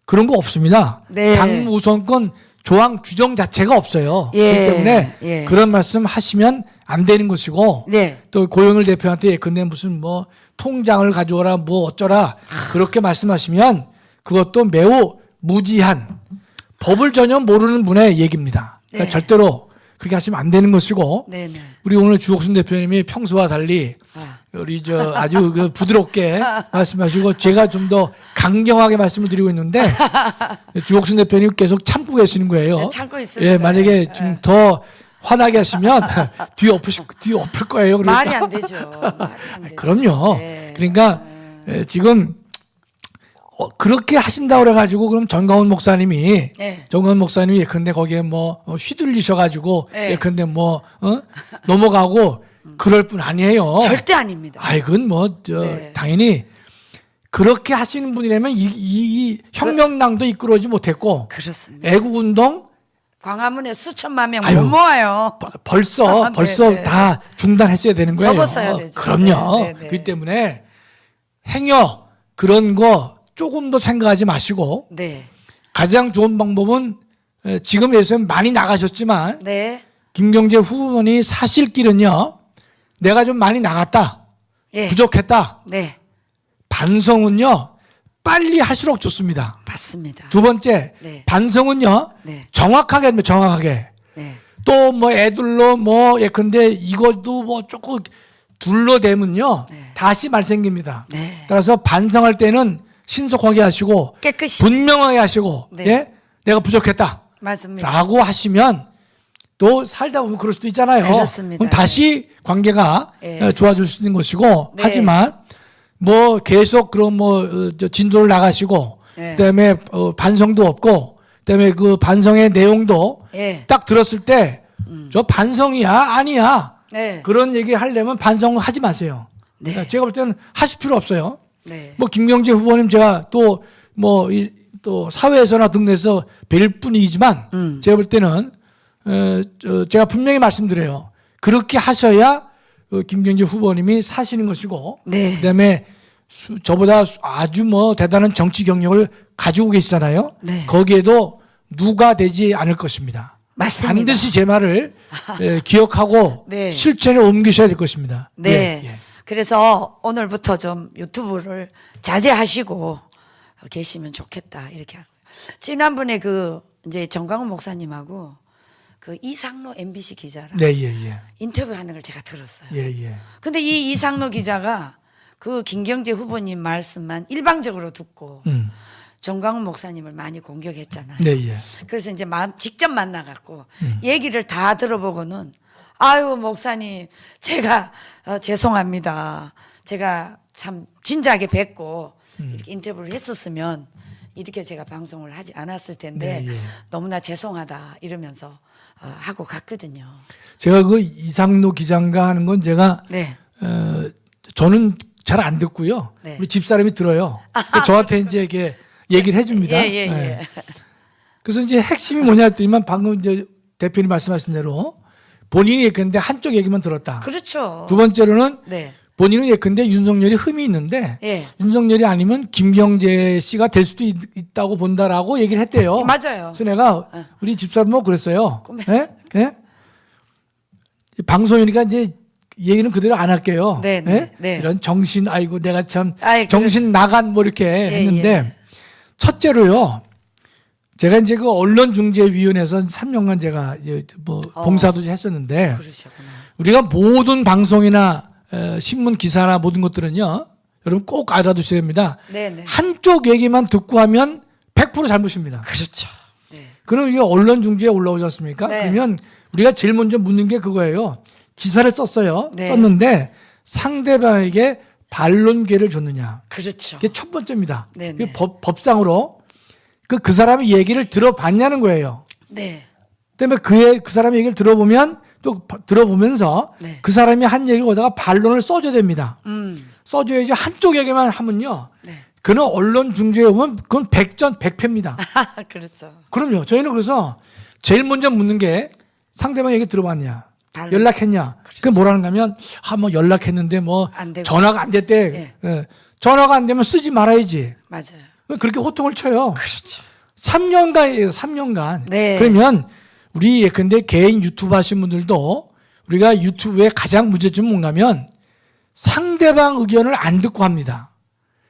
그런 거 없습니다. 네. 당 우선권 조항 규정 자체가 없어요. 예, 그렇기 때문에 예. 그런 말씀 하시면 안 되는 것이고 네. 또 고영일 대표한테 예컨대 무슨 뭐 통장을 가져오라 뭐 어쩌라 그렇게 말씀하시면 그것도 매우 무지한 법을 전혀 모르는 분의 얘기입니다. 그러니까 네. 절대로 그렇게 하시면 안 되는 것이고 네, 네. 우리 오늘 주옥순 대표님이 평소와 달리 아. 우리 저 아주 그 부드럽게 말씀하시고 제가 좀 더 강경하게 말씀을 드리고 있는데 주옥순 대표님 계속 참고 계시는 거예요. 네, 참고 있습니다. 예, 만약에 네. 좀 더 화나게 하시면 뒤 엎을 거예요. 그러니까. 말이 안 되죠. 말이 안 되죠. 그럼요. 네. 그러니까 지금 그렇게 하신다고 그래가지고 그럼 정가훈 목사님이 네. 정가훈 목사님이 예컨대 거기에 뭐 휘둘리셔가지고 네. 예컨대 뭐 넘어가고 그럴 뿐 아니에요. 절대 아닙니다. 아이 그건 뭐 네. 당연히 그렇게 하시는 분이라면 이 혁명당도 이끌어오지 못했고 그렇습니다. 애국운동 광화문에 수천만 명 아유. 못 모아요. 벌써 네, 네. 다 중단했어야 되는 거예요. 접었어야 되죠. 그럼요. 네, 네, 네. 그렇기 때문에 행여 그런 거 조금 더 생각하지 마시고 네. 가장 좋은 방법은 지금 예수님 많이 나가셨지만 네. 김경재 후보니 사실 길은요. 내가 좀 많이 나갔다. 예. 부족했다. 네. 반성은요. 빨리 할수록 좋습니다. 맞습니다. 두 번째 네. 반성은요. 네. 정확하게 하면 정확하게. 네. 또 뭐 애들로 뭐 예컨대 이것도 뭐 조금 둘러대면요. 네. 다시 말 생깁니다. 네. 따라서 반성할 때는 신속하게 하시고 깨끗이. 분명하게 하시고 네. 예? 내가 부족했다. 맞습니다. 라고 하시면 또 살다 보면 그럴 수도 있잖아요. 그렇습니다. 그럼 다시 관계가 예. 좋아질 수 있는 것이고 네. 하지만 뭐 계속 그런 저 진도를 나가시고 예. 그다음에 반성도 없고 그다음에 그 반성의 내용도 예. 딱 들었을 때 저 반성이야 아니야 네. 그런 얘기 하려면 반성을 하지 마세요. 네. 그러니까 제가 볼 때는 하실 필요 없어요. 네. 뭐 김경재 후보님 제가 또 뭐 또 사회에서나 등에서 뵐 뿐이지만 제가 볼 때는 제가 분명히 말씀드려요. 그렇게 하셔야 김경재 후보님이 사시는 것이고 네. 그다음에 저보다 아주 뭐 대단한 정치 경력을 가지고 계시잖아요. 네. 거기에도 누가 되지 않을 것입니다. 맞습니다. 반드시 제 말을 기억하고 네. 실천에 옮기셔야 될 것입니다. 네. 예, 예. 그래서 오늘부터 좀 유튜브를 자제하시고 계시면 좋겠다. 이렇게 하고. 지난번에 그 이제 정광훈 목사님하고 그 이상로 MBC 기자랑 네, 예, 예. 인터뷰하는 걸 제가 들었어요. 예, 예. 근데 이 이상로 기자가 그 김경재 후보님 말씀만 일방적으로 듣고 정광훈 목사님을 많이 공격했잖아요. 네, 예. 그래서 이제 직접 만나갖고 얘기를 다 들어보고는 아유 목사님 제가 죄송합니다. 제가 참 진작에 뵙고 이렇게 인터뷰를 했었으면 이렇게 제가 방송을 하지 않았을 텐데 네, 예. 너무나 죄송하다 이러면서 하고 갔거든요. 제가 그 이상로 기장가 하는 건 제가 네. 저는 잘 안 듣고요. 네. 우리 집사람이 들어요. 그래서 저한테 이제 이렇게 얘기를 해줍니다. 예, 예, 예. 네. 그래서 이제 핵심이 뭐냐 했더니만 방금 이제 대표님 말씀하신 대로 본인이 근데 한쪽 얘기만 들었다. 그렇죠. 두 번째로는 네. 본인은 예컨대 윤석열이 흠이 있는데 예. 윤석열이 아니면 김경재 씨가 될 수도 있다고 본다라고 얘기를 했대요. 맞아요. 그래서 내가 우리 집사람하고 그랬어요. 꿈에서. 예? 예? 방송이니까 이제 얘기는 그대로 안 할게요. 네, 네, 예? 네. 이런 정신 아이고 내가 참 아이, 정신 나간 뭐 이렇게 했는데 예. 첫째로요. 제가 이제 그 언론중재위원회에서 3년간 제가 이제 뭐 봉사도 했었는데 그러셨구나. 우리가 모든 방송이나 신문 기사나 모든 것들은요. 여러분 꼭 알아두셔야 됩니다. 네네. 한쪽 얘기만 듣고 하면 100% 잘못입니다. 그렇죠. 네. 그럼 이게 언론중재에 올라오지 않습니까? 네. 그러면 우리가 제일 먼저 묻는 게 그거예요. 기사를 썼어요. 네. 썼는데 상대방에게 반론 기회를 줬느냐. 그렇죠. 이게 첫 번째입니다. 네네. 이게 법상으로 그 사람의 얘기를 들어봤냐는 거예요. 네. 그다음에 그 사람의 얘기를 들어보면 또 들어보면서 네. 그 사람이 한 얘기를 거다가 반론을 써줘야 됩니다. 써줘야지 한쪽 얘기만 하면요. 네. 그는 언론 중재에 오면 그건 100전 100패입니다. 그렇죠. 그럼요. 저희는 그래서 제일 먼저 묻는 게 상대방 얘기 들어봤냐. 반론. 연락했냐. 그렇죠. 그게 뭐라는가 하면 뭐 연락했는데 뭐 안 되고. 전화가 안 됐대. 예. 전화가 안 되면 쓰지 말아야지. 맞아요. 왜 그렇게 호통을 쳐요. 그렇죠. 3년간이에요. 3년간. 네. 그러면 우리 예컨대 개인 유튜브 하신 분들도 우리가 유튜브의 가장 문제점은 뭔가면 상대방 의견을 안 듣고 합니다.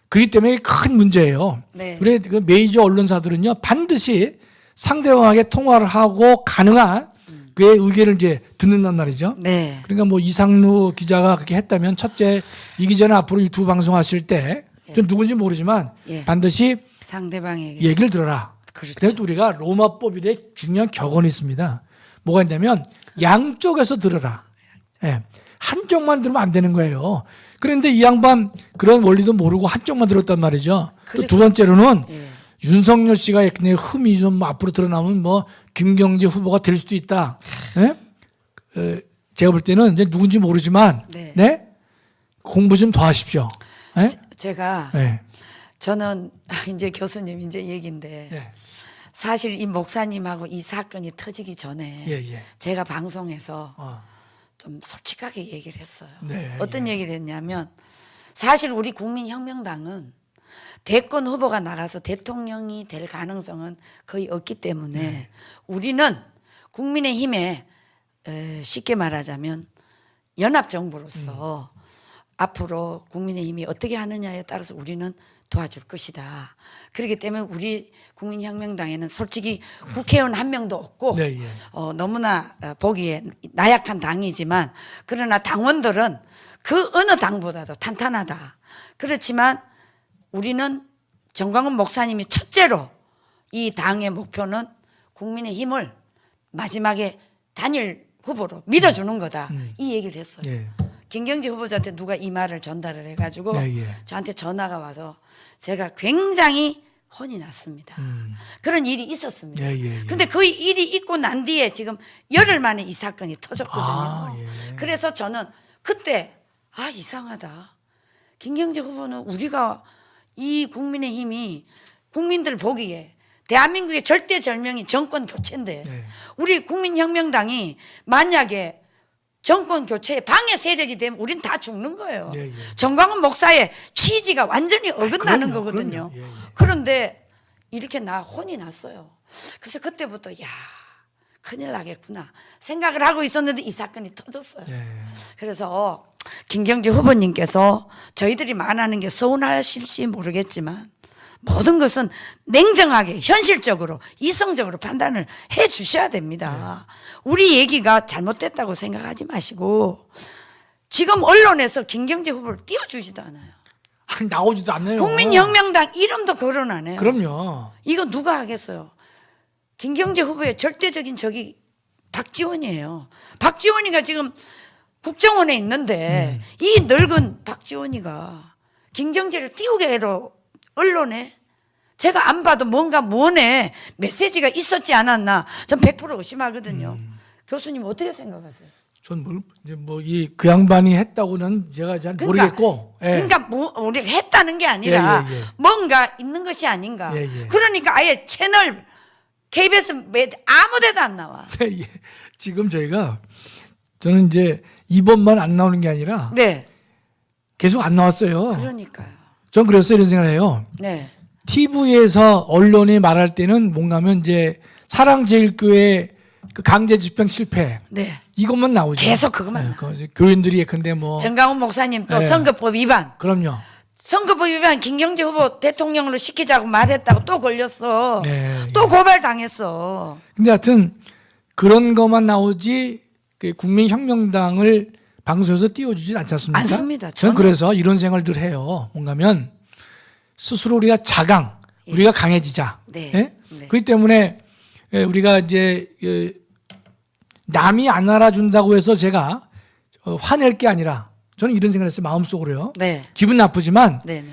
그렇기 때문에 큰 문제예요. 네. 우리 그 메이저 언론사들은요 반드시 상대방에게 통화를 하고 가능한 그의 의견을 이제 듣는단 말이죠. 네. 그러니까 뭐 이상루 기자가 그렇게 했다면 첫째 이 기자는 앞으로 유튜브 방송하실 때 좀 누군지 모르지만 예. 반드시 상대방에게. 얘기를 들어라. 그렇죠. 그래도 우리가 로마법일에 중요한 격언이 있습니다. 뭐가 있냐면 양쪽에서 들어라. 예. 한쪽만 들으면 안 되는 거예요. 그런데 이 양반 그런 원리도 모르고 한쪽만 들었단 말이죠. 또 그래서- 두 번째로는 예. 윤석열 씨가 그냥 흠이 좀 앞으로 드러나면 뭐 김경재 후보가 될 수도 있다. 예? 제가 볼 때는 이제 누군지 모르지만 네. 네? 공부 좀 더 하십시오. 예? 제가 예. 저는 이제 교수님 이제 얘기인데 예. 사실 이 목사님하고 이 사건이 터지기 전에 예, 예. 제가 방송에서 어. 좀 솔직하게 얘기를 했어요. 네, 어떤 얘기를 했냐면 사실 우리 국민혁명당은 대권 후보가 나가서 대통령이 될 가능성은 거의 없기 때문에 네. 우리는 국민의힘에 쉽게 말하자면 연합정부로서 앞으로 국민의힘이 어떻게 하느냐에 따라서 우리는 도와줄 것이다. 그렇기 때문에 우리 국민혁명당에는 솔직히 국회의원 한 명도 없고 네, 예. 너무나 보기에 나약한 당이지만 그러나 당원들은 그 어느 당보다도 탄탄하다. 그렇지만 우리는 정광훈 목사님이 첫째로 이 당의 목표는 국민의힘을 마지막에 단일 후보로 믿어주는 거다. 이 얘기를 했어요. 예. 김경재 후보자한테 누가 이 말을 전달을 해가지고 네, 예. 저한테 전화가 와서 제가 굉장히 혼이 났습니다. 그런 일이 있었습니다. 예, 예, 예. 근데 그 일이 있고 난 뒤에 지금 열흘 만에 이 사건이 터졌거든요. 아, 예. 그래서 저는 그때 이상하다. 김경재 후보는 우리가 이 국민의힘이 국민들 보기에 대한민국의 절대절명이 정권 교체인데 네. 우리 국민혁명당이 만약에 정권 교체에 방해 세력이 되면 우린 다 죽는 거예요. 예, 예. 정광훈 목사의 취지가 완전히 어긋나는 그럼요, 거거든요. 그럼요. 예, 예. 그런데 이렇게 혼이 났어요. 그래서 그때부터 큰일 나겠구나 생각을 하고 있었는데 이 사건이 터졌어요. 예. 그래서 김경재 후보님께서 저희들이 말하는 게 서운하실지 모르겠지만 모든 것은 냉정하게 현실적으로 이성적으로 판단을 해 주셔야 됩니다. 우리 얘기가 잘못됐다고 생각하지 마시고 지금 언론에서 김경재 후보를 띄워주지도 않아요. 아니, 나오지도 않네요. 국민혁명당 이름도 거론 안 해요. 그럼요. 이거 누가 하겠어요? 김경재 후보의 절대적인 적이 박지원이에요. 박지원이가 지금 국정원에 있는데 이 늙은 박지원이가 김경재를 띄우게 해도 언론에 제가 안 봐도 뭔가 무언에 메시지가 있었지 않았나 전 100% 의심하거든요. 교수님 어떻게 생각하세요? 전 그 양반이 했다고는 제가 잘 모르겠고. 예. 그러니까 우리가 했다는 게 아니라 예, 예, 예. 뭔가 있는 것이 아닌가. 예, 예. 그러니까 아예 채널 KBS 아무 데도 안 나와. 네, 예. 지금 저는 이제 이번만 안 나오는 게 아니라 네. 계속 안 나왔어요. 그러니까요. 전 그래서 이런 생각을 해요. 네. TV에서 언론이 말할 때는 뭔가 하면 이제 사랑제일교회 그 강제 집행 실패 네. 이것만 나오죠. 계속 그것만 네, 나와요. 그 이제 교인들이 근데 뭐 정강훈 목사님 또 네. 선거법 위반. 그럼요. 선거법 위반 김경재 후보 대통령으로 시키자고 말했다고 또 걸렸어. 네. 또 고발당했어. 근데 하여튼 그런 것만 나오지 그 국민혁명당을 방송에서 띄워주질 않지 않습니까? 않습니다. 저는 저는. 그래서 이런 생각을 해요. 뭔가면 스스로 우리가 자강, 우리가 강해지자. 네. 예? 네. 그렇기 때문에 우리가 이제 남이 안 알아준다고 해서 제가 화낼 게 아니라 저는 이런 생각을 했어요. 마음속으로요. 네. 기분 나쁘지만 네네.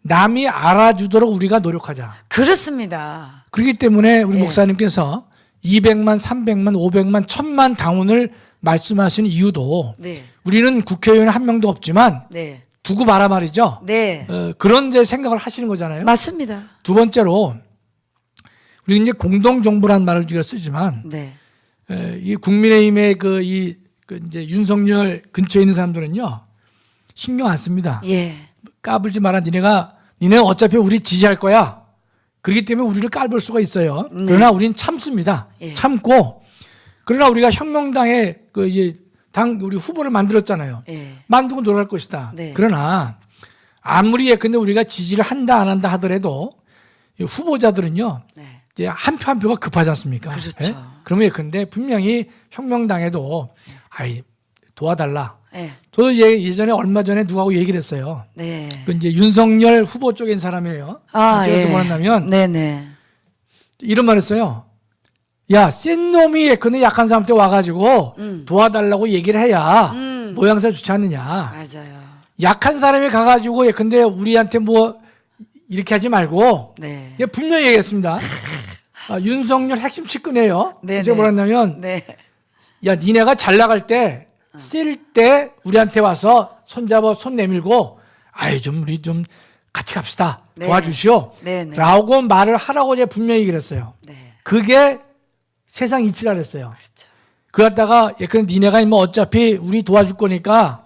남이 알아주도록 우리가 노력하자. 그렇습니다. 그렇기 때문에 우리 네. 목사님께서 200만, 300만, 500만, 1000만 당원을 말씀하시는 이유도 네. 우리는 국회의원 한 명도 없지만 네. 두고 봐라 말이죠. 네. 그런 이제 생각을 하시는 거잖아요. 맞습니다. 두 번째로 우리 이제 공동정부라는 말을 우리가 쓰지만 네. 이 국민의힘의 그 이제 윤석열 근처에 있는 사람들은요 신경 안 씁니다. 예. 까불지 마라. 니네 어차피 우리 지지할 거야. 그렇기 때문에 우리를 깔볼 수가 있어요. 그러나 우리는 참습니다. 예. 참고 그러나 우리가 혁명당에 그 이제 당 우리 후보를 만들었잖아요. 예. 만들고 돌아갈 것이다. 네. 그러나 아무리 예컨대 우리가 지지를 한다 안 한다 하더라도 이 후보자들은요 네. 이제 한 표 한 표가 급하지 않습니까? 그렇죠. 예? 그러면 예컨대 분명히 혁명당에도 아이 도와달라. 예. 저도 이제 예전에 얼마 전에 누구하고 얘기를 했어요. 네. 그 이제 윤석열 후보 쪽에 있는 사람이에요. 아, 제가 예. 뭐냐면 네네. 이런 말 했어요. 야, 센 놈이 예컨대 약한 사람한테 와가지고 도와달라고 얘기를 해야 모양새 좋지 않느냐. 맞아요. 약한 사람이 가가지고 예컨대 우리한테 뭐 이렇게 하지 말고 네. 예, 분명히 얘기했습니다. 윤석열 핵심 측근이에요. 네네. 제가 뭐랬냐면 네. 야, 니네가 잘 나갈 때 쓸 때 우리한테 와서 손잡아 손 내밀고 아이 좀 우리 좀 같이 갑시다. 네. 도와주시오. 네네. 라고 말을 하라고 제가 분명히 얘기를 했어요. 네. 그게 세상 이치라 그랬어요. 그렇죠. 그러다가 예컨대 니네가 뭐 어차피 우리 도와줄 거니까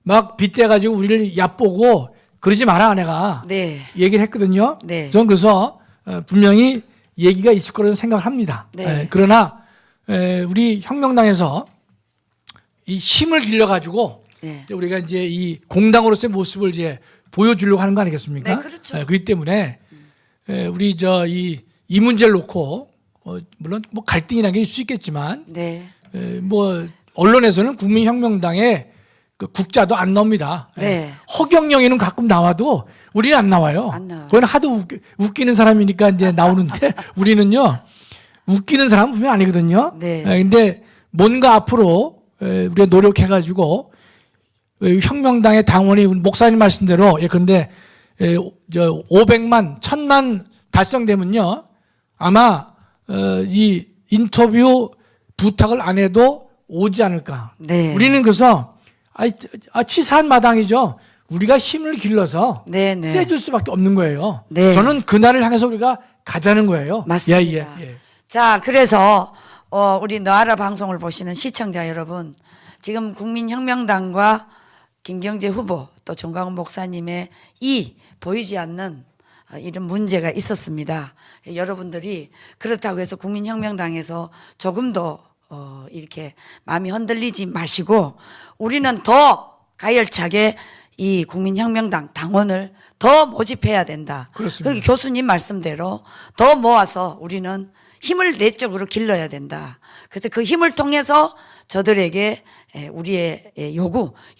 막 빗대가지고 우리를 얕보고 그러지 마라 내가 네. 얘기를 했거든요. 네. 저는 그래서 분명히 얘기가 있을 거라고 생각을 합니다. 네. 그러나 우리 혁명당에서 이 힘을 길러가지고 네. 우리가 이제 이 공당으로서의 모습을 이제 보여주려고 하는 거 아니겠습니까? 네, 그렇죠. 그렇기 때문에 우리 이 문제를 놓고 물론 뭐 갈등이라는 게 있을 수 있겠지만 네. 뭐 언론에서는 국민혁명당의 그 국자도 안 나옵니다. 네. 허경영이는 가끔 나와도 우리는 안 나와요. 안 나와요. 그건 하도 웃기는 사람이니까 이제 나오는데 우리는요 웃기는 사람은 분명 아니거든요. 네. 근데 뭔가 앞으로 우리가 노력해가지고 혁명당의 당원이 목사님 말씀대로 예컨대 500만, 1000만 달성되면요 아마 이 인터뷰 부탁을 안 해도 오지 않을까. 네. 우리는 그래서 치사한 마당이죠. 우리가 힘을 길러서 네네. 세줄 수밖에 없는 거예요. 네. 저는 그날을 향해서 우리가 가자는 거예요. 맞습니다. 예. 자, 그래서 우리 너알아 방송을 보시는 시청자 여러분, 지금 국민혁명당과 김경재 후보 또 정광훈 목사님의 이 보이지 않는 이런 문제가 있었습니다. 여러분들이 그렇다고 해서 국민혁명당에서 조금 더 이렇게 마음이 흔들리지 마시고 우리는 더 가열차게 이 국민혁명당 당원을 더 모집해야 된다. 그렇습니다. 그렇게 교수님 말씀대로 더 모아서 우리는 힘을 내적으로 길러야 된다. 그래서 그 힘을 통해서 저들에게 우리의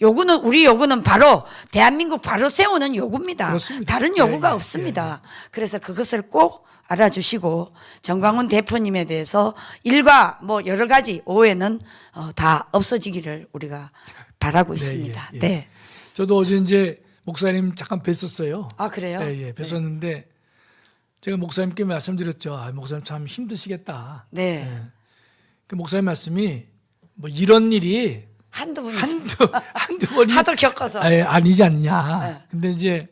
요구는 우리 요구는 바로 대한민국 바로 세우는 요구입니다. 그렇습니다. 다른 요구가 예, 없습니다. 그래서 그것을 꼭 알아주시고 정광훈 대표님에 대해서 일과 뭐 여러 가지 오해는 다 없어지기를 우리가 바라고 있습니다. 예. 네. 저도 어제 이제 목사님 잠깐 뵀었어요. 아, 그래요? 예, 뵀었는데 제가 목사님께 말씀드렸죠. 목사님 참 힘드시겠다. 네. 그 목사님 말씀이 뭐 이런 일이 한두 번 한두 번이 하도 겪어서. 아니지 않느냐. 네. 근데 이제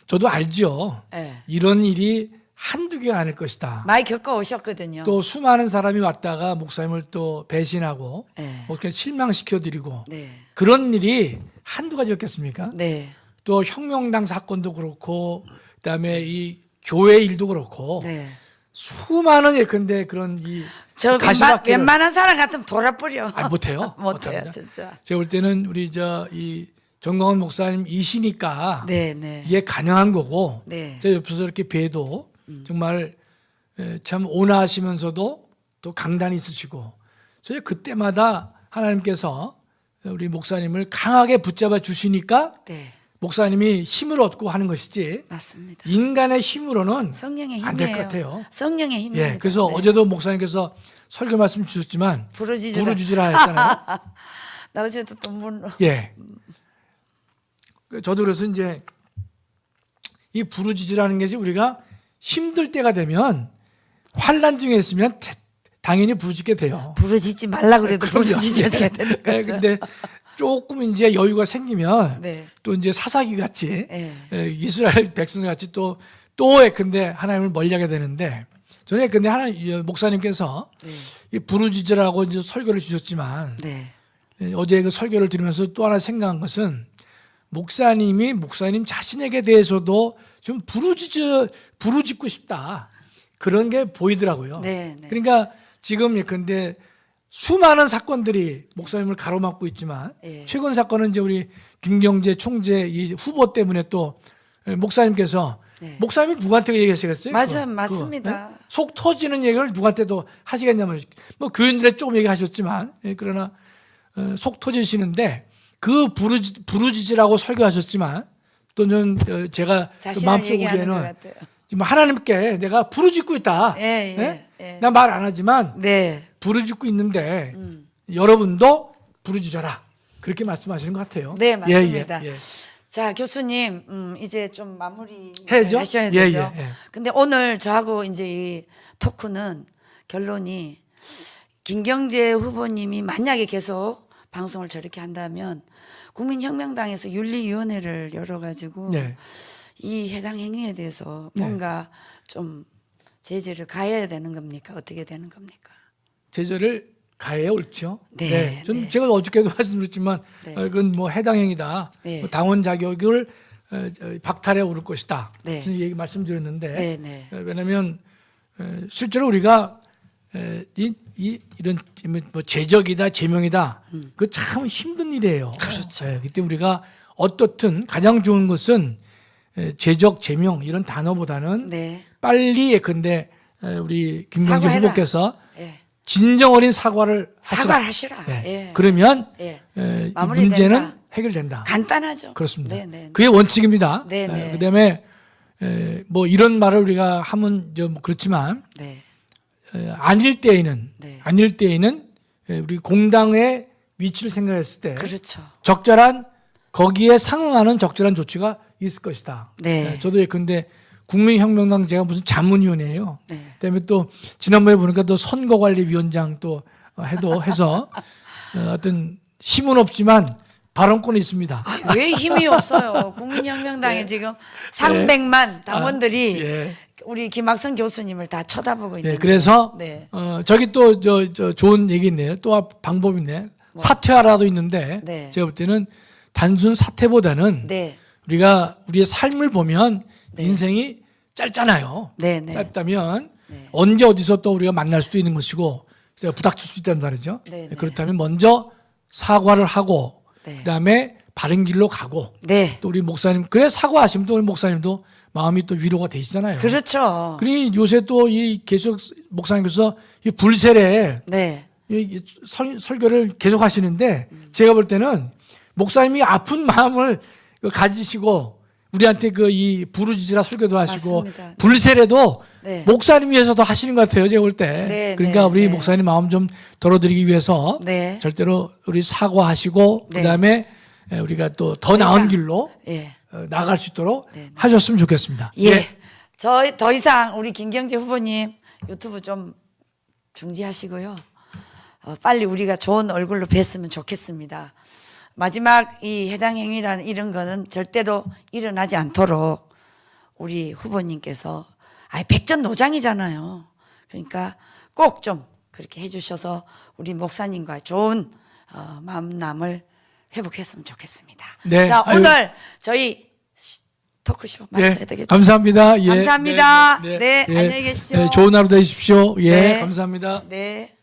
저도 알죠. 네. 이런 일이 한두 개가 아닐 것이다. 많이 겪어 오셨거든요. 또 수많은 사람이 왔다가 목사님을 또 배신하고 네. 뭐 그냥 실망시켜드리고 네. 그런 일이 한두 가지였겠습니까? 네. 또 혁명당 사건도 그렇고 그다음에 이 교회 일도 그렇고 네. 수많은 예컨대 그런 이 저 가시밭길을 웬만한 사람 같으면 돌아버려. 못해요. 못해요, 못합니다. 진짜. 제가 볼 때는 우리 이 정광훈 목사님이시니까 네, 네. 이게 가능한 거고 네. 제가 옆에서 이렇게 뵈도 정말 참 온화하시면서도 또 강단이 있으시고 저희 그때마다 하나님께서 우리 목사님을 강하게 붙잡아 주시니까 네. 목사님이 힘을 얻고 하는 것이지 맞습니다. 인간의 힘으로는 성령의 안 될 힘이에요. 것 같아요. 성령의 힘입니다. 예, 그래서 네. 어제도 목사님께서 설교 말씀 주셨지만 부르짖으라. 부르짖으라 했잖아요. 나 어제도 또 문. 예. 저도 그래서 이제 이 부르짖으라는 것이 우리가 힘들 때가 되면 환난 중에 있으면 당연히 부르짖게 돼요. 부르짖지 말라 그래도 그럼요. 부르짖어야 예. 되는 예, 거죠. 근데 조금 이제 여유가 생기면 네. 또 이제 사사기 같이 예. 이스라엘 백성 같이 또 근데 하나님을 멀리하게 되는데 저는 근데 목사님께서 네. 이 부르짖으라고 이제 설교를 주셨지만 네. 어제 그 설교를 들으면서 또 하나 생각한 것은 목사님 자신에게 대해서도 좀 부르짖고 싶다 그런 게 보이더라고요. 네, 네. 그러니까 지금 예컨대 수많은 사건들이 목사님을 가로막고 있지만 예. 최근 사건은 이제 우리 김경재 총재 이 후보 때문에 또 목사님께서 네. 목사님이 누구한테 얘기하시겠어요? 맞습니다. 속 터지는 얘기를 누구한테도 하시겠냐면 뭐 교인들에 조금 얘기하셨지만 그러나 속 터지시는데 그 부르짖으라고 설교하셨지만 또는 제가 자신을 마음속 얘기하는 것 우리에는 같아요. 지금 하나님께 내가 부르짖고 있다. 예, 예. 나 말 안 하지만 네. 부르짖고 있는데 여러분도 부르짖어라. 그렇게 말씀하시는 것 같아요. 네, 맞습니다. 예, 예. 자, 교수님, 이제 좀 마무리 해야죠? 하셔야 예, 되죠. 예, 예. 근데 오늘 저하고 이제 이 토크는 결론이 김경재 후보님이 만약에 계속 방송을 저렇게 한다면 국민혁명당에서 윤리위원회를 열어가지고 네. 이 해당 행위에 대해서 뭔가 좀 제재를 가해야 되는 겁니까? 어떻게 되는 겁니까? 제재를 가해야 옳죠. 네, 전 네. 제가 어저께도 말씀드렸지만 네. 그건 뭐 해당 행위다. 네. 뭐 당원 자격을 박탈해 오를 것이다. 네. 저는 얘기 말씀드렸는데 네, 네. 왜냐하면 실제로 우리가 이런 뭐 제적이다 제명이다 그 참 힘든 일이에요. 그렇죠. 그때 우리가 어떻든 가장 좋은 것은 제적 제명 이런 단어보다는 네. 빨리 예컨대 우리 김경재 사과해라. 후보께서 예. 진정 어린 사과를 사과를 하시라. 예. 예. 그러면 예. 이 마무리된다. 문제는 해결된다. 간단하죠. 그렇습니다. 네, 네. 그게 원칙입니다. 네, 네. 그다음에 뭐 이런 말을 우리가 하면 좀 그렇지만 네. 아닐 때에는 네. 우리 공당의 위치를 생각했을 때 그렇죠. 적절한 거기에 상응하는 적절한 조치가 있을 것이다. 네. 저도 예컨대 국민혁명당 제가 무슨 자문위원회예요. 네. 그다음에 또 지난번에 보니까 또 선거관리위원장 또 해서 어떤 힘은 없지만 발언권이 있습니다. 왜 힘이 없어요? 국민혁명당에 지금 300만 당원들이 예. 우리 김학선 교수님을 다 쳐다보고 있는데. 그래서 네. 저기 또 저 좋은 얘기 있네요. 또 방법이 있네. 사퇴하라도 있는데 네. 제가 볼 때는 단순 사퇴보다는 네. 우리가 우리의 삶을 보면 인생이 짧잖아요. 네, 네. 짧다면 네. 언제 어디서 또 우리가 만날 수도 있는 것이고 부닥칠 수 있다는 말이죠. 네, 네. 그렇다면 먼저 사과를 하고 네. 그다음에 바른 길로 가고 네. 또 우리 목사님 그래 사과하시면 또 우리 목사님도 마음이 또 위로가 되시잖아요. 그렇죠. 그러니 요새 또 이 계속 목사님께서 이 불세례 네. 이 설교를 계속 하시는데 제가 볼 때는 목사님이 아픈 마음을 가지시고 우리한테 이 부르짖으라 설교도 하시고 맞습니다. 불세례도 네. 목사님 위해서도 하시는 것 같아요. 제가 볼 때. 네, 그러니까 네, 우리 네. 목사님 마음 좀 덜어드리기 위해서 네. 절대로 우리 사과하시고 네. 그다음에 우리가 또 더 나은 길로 예. 나아갈 수 있도록 네, 네. 하셨으면 좋겠습니다. 예. 저 더 이상 우리 김경재 후보님 유튜브 좀 중지하시고요. 빨리 우리가 좋은 얼굴로 뵀으면 좋겠습니다. 마지막 이 해당 행위라는 이런 거는 절대로 일어나지 않도록 우리 후보님께서 백전노장이잖아요. 그러니까 꼭 좀 그렇게 해주셔서 우리 목사님과 좋은 만남을 회복했으면 좋겠습니다. 네. 자, 아유. 오늘 저희 토크쇼 마쳐야 예, 되겠죠. 감사합니다. 예, 감사합니다. 네, 네, 안녕히 계십시오. 좋은 하루 되십시오. 예, 네. 감사합니다. 네.